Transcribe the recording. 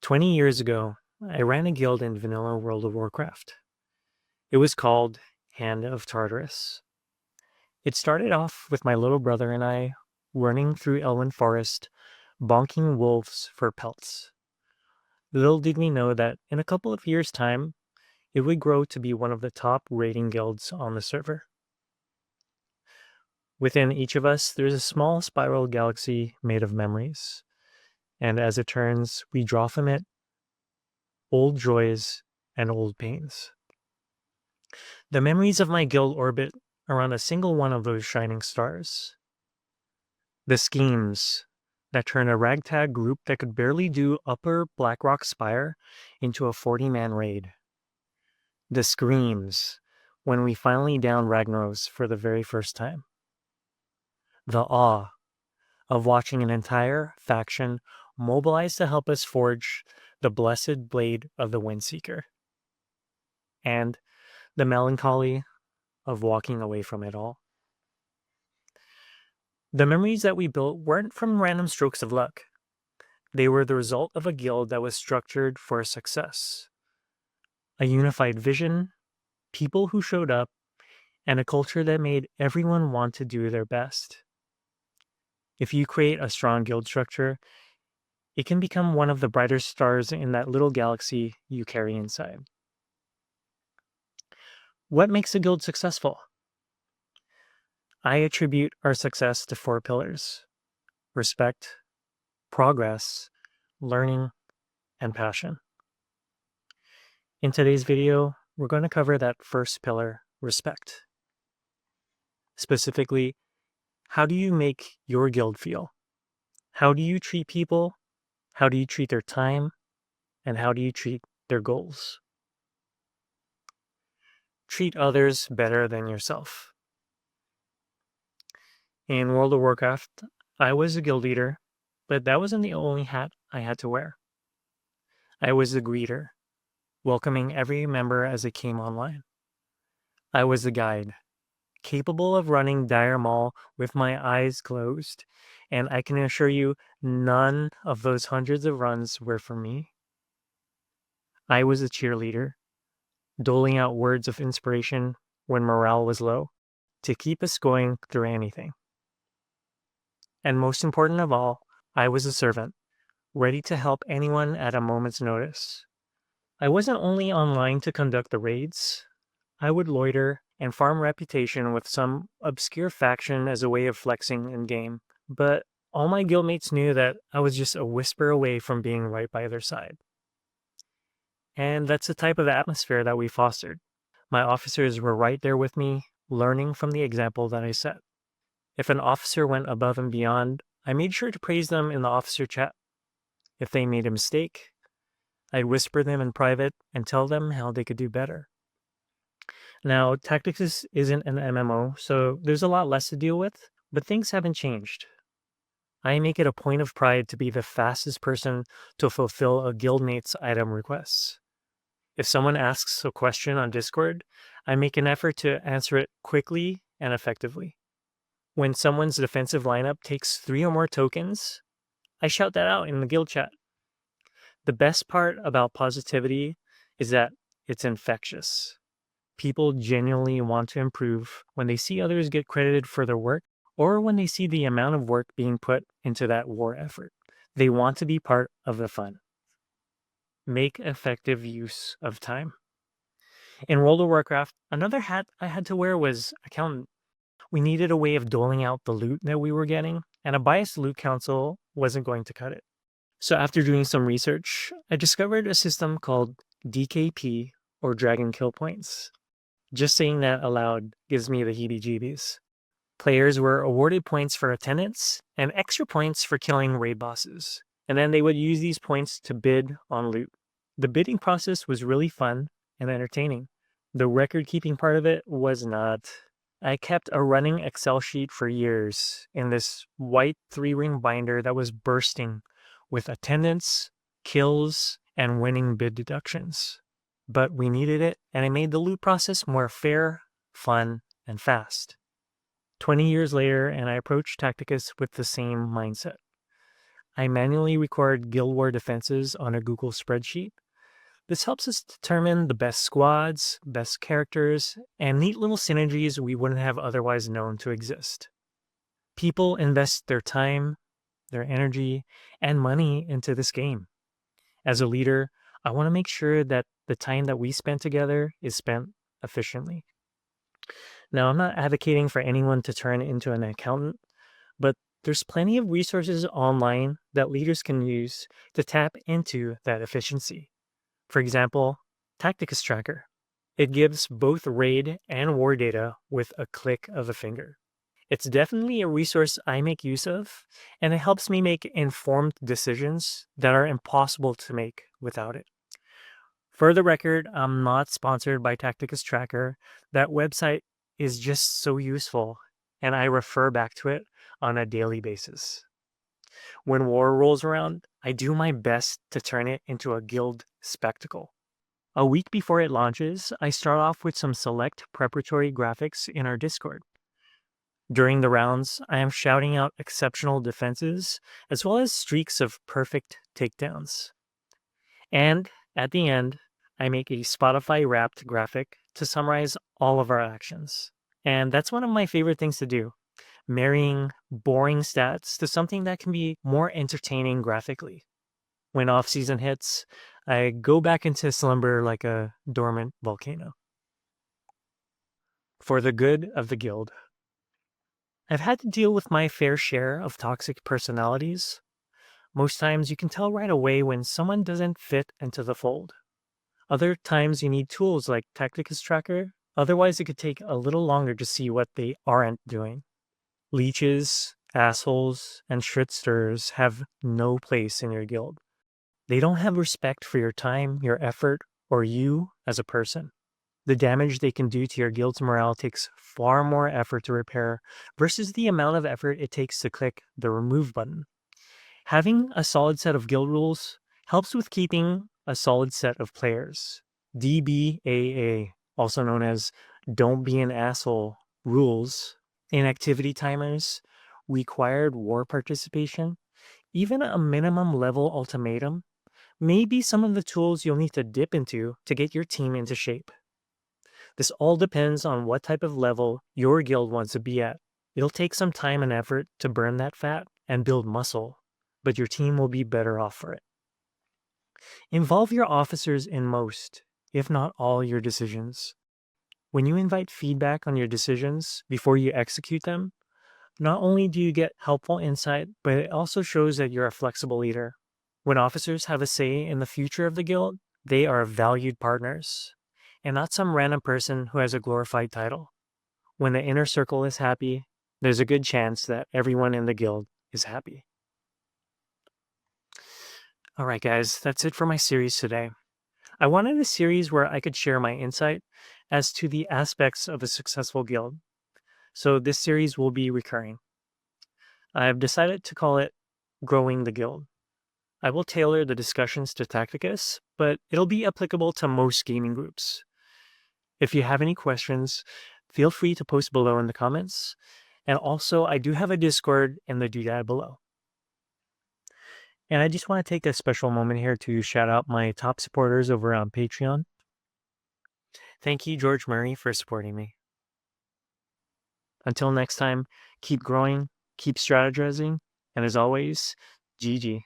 20 years ago, I ran a guild in vanilla World of Warcraft. It was called Hand of Tartarus. It started off with my little brother and I running through Elwynn Forest, bonking wolves for pelts. Little did we know that in a couple of years' time, it would grow to be one of the top raiding guilds on the server. Within each of us, there's a small spiral galaxy made of memories. And as it turns, we draw from it old joys and old pains. The memories of my guild orbit around a single one of those shining stars. The schemes that turn a ragtag group that could barely do Upper Blackrock Spire into a 40-man raid. The screams when we finally downed Ragnaros for the very first time. The awe of watching an entire faction mobilize to help us forge the blessed blade of the Windseeker. And the melancholy of walking away from it all. The memories that we built weren't from random strokes of luck. They were the result of a guild that was structured for success. A unified vision, people who showed up, and a culture that made everyone want to do their best. If you create a strong guild structure, it can become one of the brighter stars in that little galaxy you carry inside. What makes a guild successful? I attribute our success to 4 pillars: respect, progress, learning, and passion. In today's video, we're going to cover that first pillar, respect. Specifically, how do you make your guild feel? How do you treat people? How do you treat their time? And how do you treat their goals? Treat others better than yourself. In World of Warcraft, I was a guild leader, but that wasn't the only hat I had to wear. I was the greeter, welcoming every member as they came online. I was the guide, capable of running Dire Mall with my eyes closed, and I can assure you none of those hundreds of runs were for me. I was a cheerleader, doling out words of inspiration when morale was low, to keep us going through anything. And most important of all, I was a servant, ready to help anyone at a moment's notice. I wasn't only online to conduct the raids. I would loiter and farm reputation with some obscure faction as a way of flexing in-game, but all my guildmates knew that I was just a whisper away from being right by their side. And that's the type of atmosphere that we fostered. My officers were right there with me, learning from the example that I set. If an officer went above and beyond, I made sure to praise them in the officer chat. If they made a mistake, I'd whisper them in private and tell them how they could do better. Now, Tactics isn't an MMO, so there's a lot less to deal with, but things haven't changed. I make it a point of pride to be the fastest person to fulfill a guildmate's item requests. If someone asks a question on Discord, I make an effort to answer it quickly and effectively. When someone's defensive lineup takes 3 or more tokens, I shout that out in the guild chat. The best part about positivity is that it's infectious. People genuinely want to improve when they see others get credited for their work or when they see the amount of work being put into that war effort. They want to be part of the fun. Make effective use of time. In World of Warcraft, another hat I had to wear was accountant. We needed a way of doling out the loot that we were getting, and a biased loot council wasn't going to cut it. So after doing some research, I discovered a system called DKP, or Dragon Kill Points. Just saying that aloud gives me the heebie-jeebies. Players were awarded points for attendance and extra points for killing raid bosses, and then they would use these points to bid on loot. The bidding process was really fun and entertaining. The record-keeping part of it was not. I kept a running Excel sheet for years in this white 3-ring binder that was bursting with attendance, kills, and winning bid deductions. But we needed it, and it made the loot process more fair, fun, and fast. 20 years later, and I approached Tacticus with the same mindset. I manually record Guild War defenses on a Google spreadsheet. This helps us determine the best squads, best characters, and neat little synergies we wouldn't have otherwise known to exist. People invest their time, their energy, and money into this game. As a leader, I want to make sure that the time that we spend together is spent efficiently. Now, I'm not advocating for anyone to turn into an accountant, but there's plenty of resources online that leaders can use to tap into that efficiency. For example, Tacticus Tracker. It gives both raid and war data with a click of a finger. It's definitely a resource I make use of, and it helps me make informed decisions that are impossible to make without it. For the record, I'm not sponsored by Tacticus Tracker. That website is just so useful, and I refer back to it on a daily basis. When war rolls around, I do my best to turn it into a guild spectacle. A week before it launches, I start off with some select preparatory graphics in our Discord. During the rounds, I am shouting out exceptional defenses, as well as streaks of perfect takedowns. And at the end, I make a Spotify wrapped graphic to summarize all of our actions. And that's one of my favorite things to do, marrying boring stats to something that can be more entertaining graphically. When off season hits, I go back into slumber like a dormant volcano. For the good of the guild. I've had to deal with my fair share of toxic personalities. Most times you can tell right away when someone doesn't fit into the fold. Other times you need tools like Tacticus Tracker, otherwise it could take a little longer to see what they aren't doing. Leeches, assholes, and shitsters have no place in your guild. They don't have respect for your time, your effort, or you as a person. The damage they can do to your guild's morale takes far more effort to repair versus the amount of effort it takes to click the remove button. Having a solid set of guild rules helps with keeping a solid set of players. DBAA, also known as Don't Be an Asshole rules, inactivity timers, required war participation, even a minimum level ultimatum may be some of the tools you'll need to dip into to get your team into shape. This all depends on what type of level your guild wants to be at. It'll take some time and effort to burn that fat and build muscle, but your team will be better off for it. Involve your officers in most, if not all, your decisions. When you invite feedback on your decisions before you execute them, not only do you get helpful insight, but it also shows that you're a flexible leader. When officers have a say in the future of the guild, they are valued partners, and not some random person who has a glorified title. When the inner circle is happy, there's a good chance that everyone in the guild is happy. All right, guys, that's it for my series today. I wanted a series where I could share my insight as to the aspects of a successful guild. So this series will be recurring. I've decided to call it Growing the Guild. I will tailor the discussions to Tacticus, but it'll be applicable to most gaming groups. If you have any questions, feel free to post below in the comments. And also, I do have a Discord in the doodad below. And I just want to take a special moment here to shout out my top supporters over on Patreon. Thank you, George Murray, for supporting me. Until next time, keep growing, keep strategizing, and as always, GG.